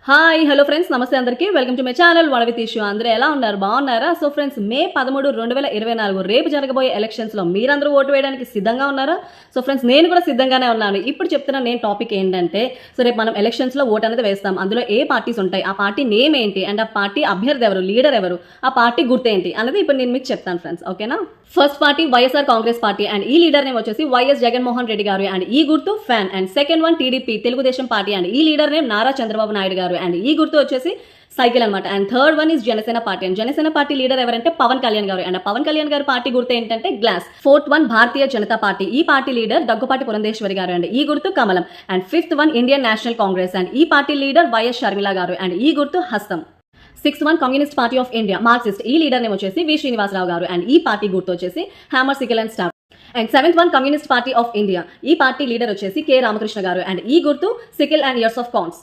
Hi hello friends, నమస్తే అందరికీ. Welcome to my channel one with issue. అందరూ ఎలా ఉన్నారు? బాగున్నారా? సో ఫ్రెండ్స్, మే 13, 2024 రేపు జరగబోయే ఎలక్షన్స్లో మీరందరూ ఓటు వేయడానికి సిద్ధంగా ఉన్నారా? సో ఫ్రెండ్స్, నేను కూడా సిద్ధంగానే ఉన్నాను. ఇప్పుడు చెప్తున్న నేను టాపిక్ ఏంటంటే, సో రేపు మనం ఎలక్షన్స్లో ఓటు అనేది వేస్తాం. అందులో ఏ పార్టీస్ ఉంటాయి, ఆ పార్టీ నేమ్ ఏంటి, అండ్ ఆ పార్టీ అభ్యర్థి ఎవరు, లీడర్ ఎవరు, ఆ పార్టీ గుర్తేంటి అన్నది ఇప్పుడు నేను మీకు చెప్తాను ఫ్రెండ్స్. ఓకేనా? First party YSR Congress party, and ఈ లీడర్ నేమ్ వచ్చేసి వైఎస్ జగన్మోహన్ రెడ్డి గారు, అండ్ ఈ గుర్తు fan. And second one TDP Telugu Desam party, and ఈ లీడర్ నేమ్ నారా చంద్రబాబు నాయుడు గారు, అండ్ ఈ గుర్తు వచ్చేసి సైకిల్ అనమాట. And third one is Janasena party, and Janasena party leader ఎవరంటే పవన్ కళ్యాణ్ గారు, అండ్ పవన్ కళ్యాణ్ గారి పార్టీ గుర్తు ఏంటంటే glass. Fourth one Bharatiya Janata party, ఈ పార్టీ లీడర్ దగ్గుపాటి పురంధేశ్వరి గారు, అండ్ ఈ గుర్తు కమలం. And fifth one Indian national Congress, and ఈ పార్టీ లీడర్ వైఎస్ షర్మిల గారు, అండ్ ఈ గుర్తు హస్తం. Sixth one communist party of India Marxist, ఈ లీడర్ నేమ్ వచ్చేసి వి శ్రీనివాసరావు గారు, అండ్ ఈ పార్టీ గుర్తు వచ్చేసి hammer sickle and star. And seventh one communist party of India, ఈ పార్టీ లీడర్ వచ్చేసి కె రామకృష్ణ గారు, అండ్ ఈ గుర్తు sickle and ears of cons.